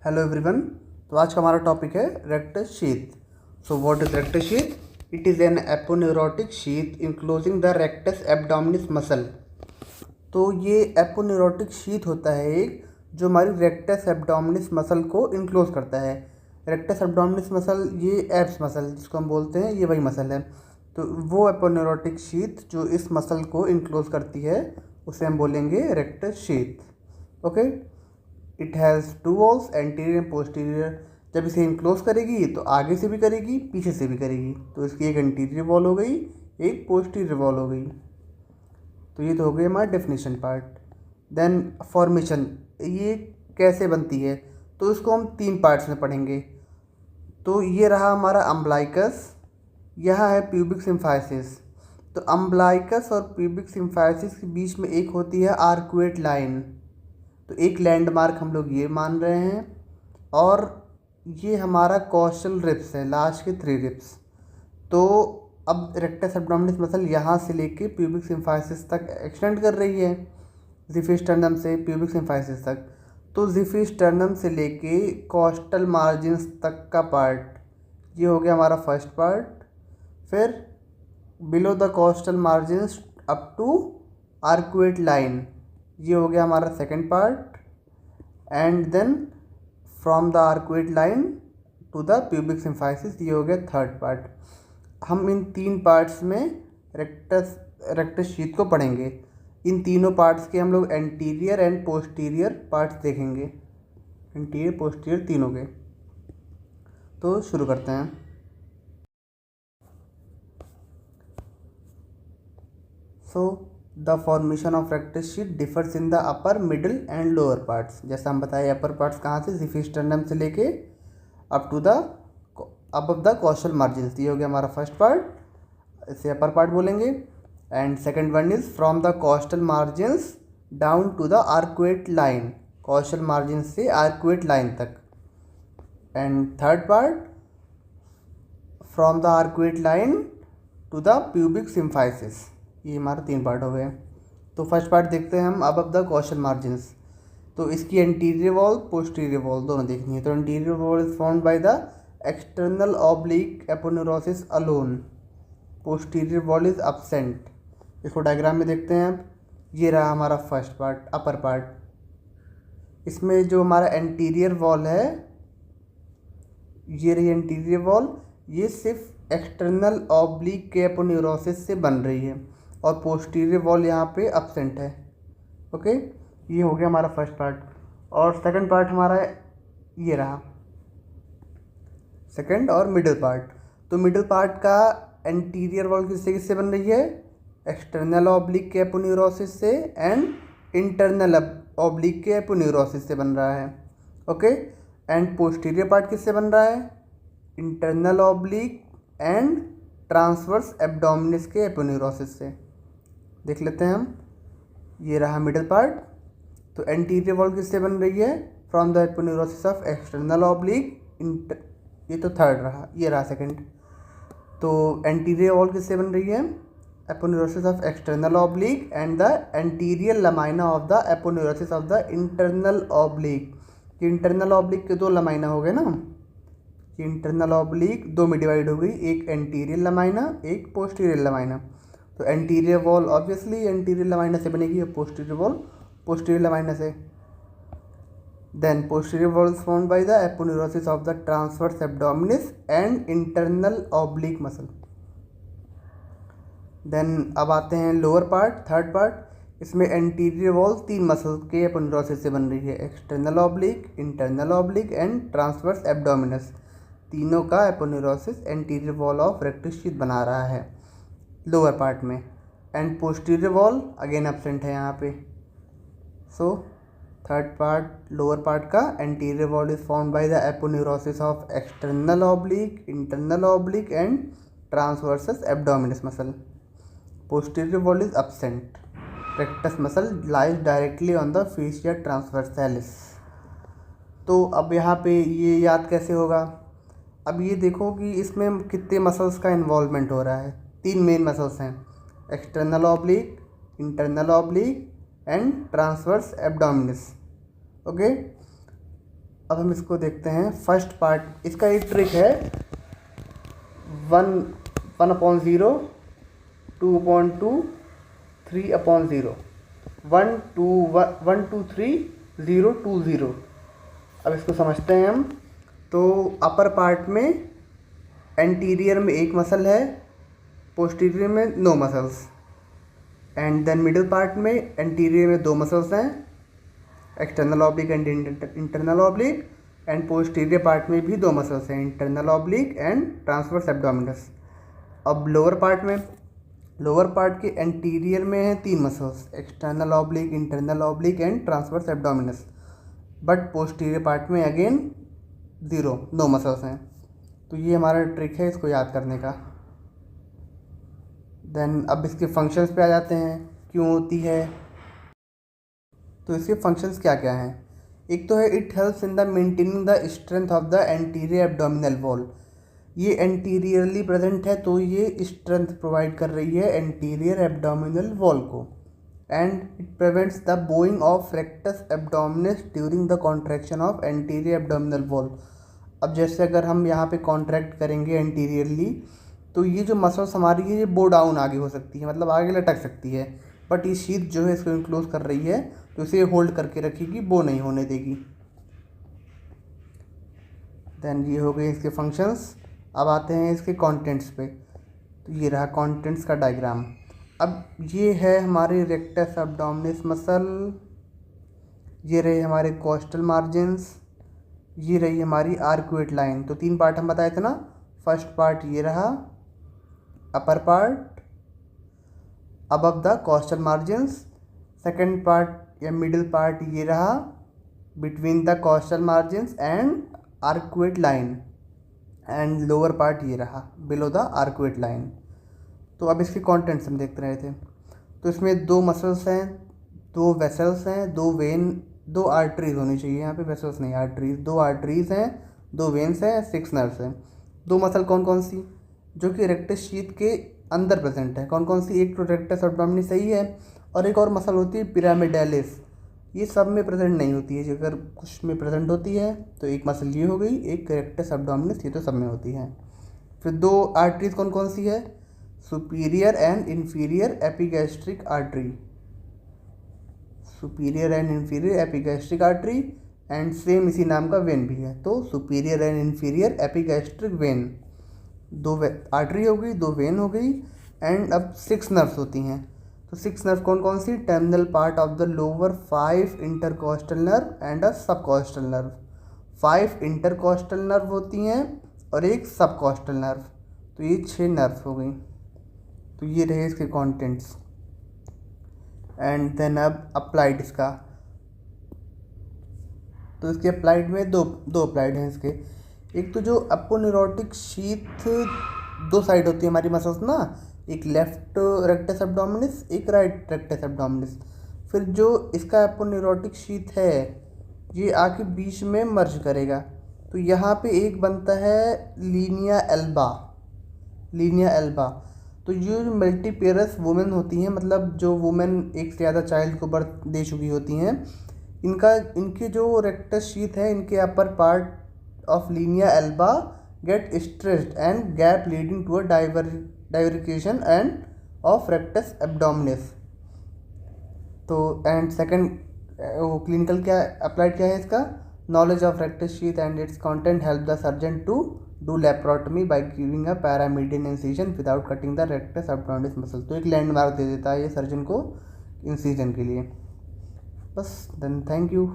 Hello everyone. तो आज का हमारा टॉपिक है rectus sheath. So what is rectus sheath? It is an aponeurotic sheath enclosing the rectus abdominis muscle. तो ये एपोन्यूरोटिक शीथ होता है एक जो हमारी रेक्टस एब्डोमिनिस मसल को इनक्लोज करता है। रेक्टस एब्डोमिनिस मसल ये एब्स मसल जिसको हम बोलते हैं, ये वही मसल है। तो वो एपोन्यूरोटिक शीथ जो इस मसल को इनक्लोज करती है उसे हम बोलेंगे rectus sheath. Okay. It has two walls, anterior and posterior. जब इसे इनक्लोज करेगी तो आगे से भी करेगी, पीछे से भी करेगी। तो इसकी एक एंटीरियर वॉल हो गई, एक पोस्टीरियर वॉल हो गई। तो ये तो हो गया हमारा डेफिनेशन पार्ट। देन फॉर्मेशन, ये कैसे बनती है तो इसको हम 3 पार्ट्स में पढ़ेंगे। तो ये रहा हमारा अम्ब्लाइकस, यह है प्यूबिक सिम्फाइसिस। तो अम्ब्लाइकस और प्यूबिक सिम्फाइसिस के बीच में एक होती है आर्कुएट लाइन। तो एक लैंडमार्क हम लोग ये मान रहे हैं। और ये हमारा कॉस्टल रिब्स है, लास्ट के 3 रिब्स। तो अब रेक्टस एब्डोमिनिस मसल यहाँ से लेके प्यूबिक सिम्फाइसिस तक एक्सटेंड कर रही है, ज़िफिस्टर्नम से प्यूबिक सिम्फाइसिस तक। तो ज़िफिस्टर्नम से लेके कॉस्टल मार्जिन्स तक का पार्ट ये हो गया हमारा फर्स्ट पार्ट। फिर below the costal margins up to arcuate line, ये हो गया हमारा second part. And then from the arcuate line to the pubic symphysis, ये हो गया थर्ड पार्ट। हम इन 3 पार्ट्स में रेक्टस शीथ को पढ़ेंगे। इन तीनों पार्ट्स के हम लोग एंटीरियर एंड पोस्टीरियर पार्ट्स देखेंगे, एंटीरियर पोस्टीरियर तीनों के। तो शुरू करते हैं। So the formation of rectus sheath differs in the upper, middle and lower parts. जैसा हम बताए, अपर पार्ट्स कहाँ से, ज़िफिस्टर्नम से लेके up to the above the costal margins, ये हो गया हमारा फर्स्ट पार्ट, इसे अपर पार्ट बोलेंगे। And second one is from the costal margins down to the arcuate line, costal margin से आर्कुएट लाइन तक। And third part from the arcuate line to the pubic symphysis. ये हमारे 3 part हो गए। तो first part देखते हैं हम, अबव द कॉस्टल मार्जिन्स। तो इसकी एंटीरियर वॉल, पोस्टीरियर वॉल दोनों देखनी है। तो anterior wall is formed by the external oblique aponeurosis alone, posterior wall is absent। इसको डायग्राम में देखते हैं आप। ये रहा हमारा फर्स्ट पार्ट, अपर पार्ट। इसमें जो हमारा एंटीरियर वॉल है, ये रही एंटीरियर वॉल, ये सिर्फ एक्सटर्नल ऑब्लिक के एपोन्यूरोसिस से बन रही है और पोस्टीरियर वॉल यहाँ पे absent है। ओके, ये हो गया हमारा फर्स्ट पार्ट। और सेकंड पार्ट हमारा ये रहा, सेकंड और मिडिल पार्ट। तो मिडिल पार्ट का एंटीरियर वॉल किससे किससे बन रही है, एक्सटर्नल ऑब्लिक के एपोन्यूरोसिस से एंड इंटरनल ऑब्लिक के एपोन्यूरोसिस से बन रहा है। ओके। एंड पोस्टीरियर पार्ट किससे बन रहा है, internal oblique and transverse abdominis के एपोन्यूरोसिस से। देख लेते हैं हम। ये रहा मिडिल पार्ट। तो एंटीरियर वॉल किससे बन रही है, from the aponeurosis of external oblique, ये तो थर्ड रहा, ये रहा सेकंड। तो एंटीरियर वॉल किससे बन रही है, aponeurosis of external oblique and the anterior lamina of the aponeurosis of the internal oblique. ये इंटरनल ऑब्लिक के 2 लमाइना हो गए ना, ये इंटरनल ऑब्लिक 2 में डिवाइड हो गई, एक एंटीरियर लमाइना, एक पोस्टीरियर लमाइना। तो anterior wall obviously anterior lamina से बनेगी और पोस्टीरियर वॉल पोस्टीरियर लमाइना से। Then posterior wall is formed by the aponeurosis of the transverse abdominis and internal oblique muscle. Then अब आते हैं लोअर पार्ट, थर्ड पार्ट। इसमें anterior wall 3 muscle के aponeurosis से बन रही है, external oblique, internal oblique and transverse abdominis. तीनों का aponeurosis anterior wall of rectus sheath बना रहा है लोअर पार्ट में। And posterior wall again absent है यहाँ पे। So third part lower part का anterior wall is formed by the aponeurosis of external oblique, internal oblique and transversus abdominis muscle. Posterior wall is absent। Rectus muscle lies directly on the fascia ट्रांसवर्सालिस। तो अब यहाँ पे ये याद कैसे होगा, अब ये देखो कि इसमें कितने मसल्स का इन्वॉल्वमेंट हो रहा है। 3 मेन मसल्स हैं, external oblique, internal oblique and transverse abdominis. Okay. अब हम इसको देखते हैं फर्स्ट पार्ट। इसका एक ट्रिक है 1/0, 2/2, 3/0, 1 2 1 2 3 0 2 0। अब इसको समझते हैं हम। तो अपर पार्ट में एंटीरियर में एक मसल है, पोस्टीरियर में no muscles, and then middle part में एंटीरियर में 2 मसल्स हैं, external oblique and internal oblique, and posterior part में भी 2 मसल्स हैं, internal oblique and transverse abdominis. अब लोअर पार्ट के एंटीरियर में है 3 muscles, external oblique, internal oblique and transverse abdominis, but posterior part में अगेन 0 मसल्स हैं। तो ये हमारा ट्रिक है इसको याद करने का। देन अब इसके फंक्शंस पे आ जाते हैं, क्यों होती है। तो इसके फंक्शंस क्या क्या हैं। एक तो है it helps in the maintaining the strength of the anterior abdominal wall. ये एंटीरियरली प्रेजेंट है तो ये स्ट्रेंथ प्रोवाइड कर रही है एंटीरियर एब्डोमिनल वॉल को। And it prevents the Boeing of rectus abdominis during the contraction of anterior abdominal wall. अब जैसे अगर हम यहाँ पे कॉन्ट्रैक्ट करेंगे एंटीरियरली तो ये जो मसल्स हमारी है ये बो डाउन आगे हो सकती है, मतलब आगे लटक सकती है, बट ये शीट जो है इसको इनक्लोज कर रही है तो इसे होल्ड करके रखेगी, बो नहीं होने देगी। देन ये हो गए इसके फंक्शंस। अब आते हैं इसके कंटेंट्स पे। तो ये रहा कंटेंट्स का डायग्राम। अब ये है हमारे रेक्टस एब्डोमिनस मसल, ये रहे हमारे कोस्टल मार्जिन्स, ये रही हमारी आर्कुएट लाइन। तो 3 पार्ट हम बताए थे ना। फर्स्ट पार्ट ये रहा upper part above the coastal margins, second part या मिडिल पार्ट ये रहा between the coastal margins and arcuate line, and lower part ये रहा बिलो द आर्कुएट लाइन। तो अब इसके कंटेंट्स हम देखते रहे थे। तो इसमें 2 मसल्स हैं, 2 वेसल्स हैं, 2 वेन, 2 आर्टरीज होनी चाहिए, यहाँ पे वेसल्स नहीं आर्टरीज, 2 आर्टरीज हैं, 2 वेन्स हैं, 6 नर्व्स हैं। 2 मसल कौन कौन सी जो कि रेक्टस शीथ के अंदर प्रेजेंट है, कौन कौन सी। एक तो रेक्टस एब्डोमिनस सही है, और एक और मसल होती है पिरामिडालिस, ये सब में प्रेजेंट नहीं होती है। अगर कुछ में प्रेजेंट होती है तो एक मसल ये हो गई, एक रेक्टस एब्डोमिनस, ये तो सब में होती है। फिर 2 आर्टरीज कौन कौन सी है, superior and inferior epigastric artery, superior and inferior epigastric artery, and same इसी नाम का वेन भी है। तो superior and inferior epigastric when, 2 artery हो गई, 2 वेन हो गई, एंड अब 6 नर्व्स होती हैं। तो 6 नर्व कौन कौन सी, terminal part of the lower 5 intercostal nerve and a subcostal nerve. 5 intercostal nerve होती हैं और एक सबकोस्टल नर्व, तो ये 6 नर्व हो गई। तो ये रहे इसके कंटेंट्स। एंड देन अब अप्लाइड इसका। तो इसके अप्लाइड में दो अप्लाइड हैं इसके। एक तो जो अपोन्यूरोटिक शीथ 2 साइड होती है हमारी मसल्स ना, एक लेफ्ट रेक्टस एब्डोमिनस, एक राइट रेक्टस एब्डोमिनस। फिर जो इसका अपोन्यूरोटिक शीथ है ये आके बीच में मर्ज करेगा, तो यहाँ पे एक बनता है लीनिया एल्बा, लीनिया एल्बा। तो ये मल्टीपेरस वुमेन होती हैं, मतलब जो वुमेन एक से ज़्यादा चाइल्ड को बर्थ दे चुकी होती हैं, इनके जो रेक्टस शीथ है, इनके upper part of linea alba get stretched and gap leading to a divarication and of rectus abdominis. तो एंड सेकंड क्लिनिकल क्या अप्लाइड क्या है इसका, knowledge of rectus sheath and its content help the surgeon to do laparotomy by giving a paramedian incision without cutting the rectus abdominis muscle. तो एक landmark दे देता है ये सर्जन को इंसिजन के लिए। बस देन थैंक यू।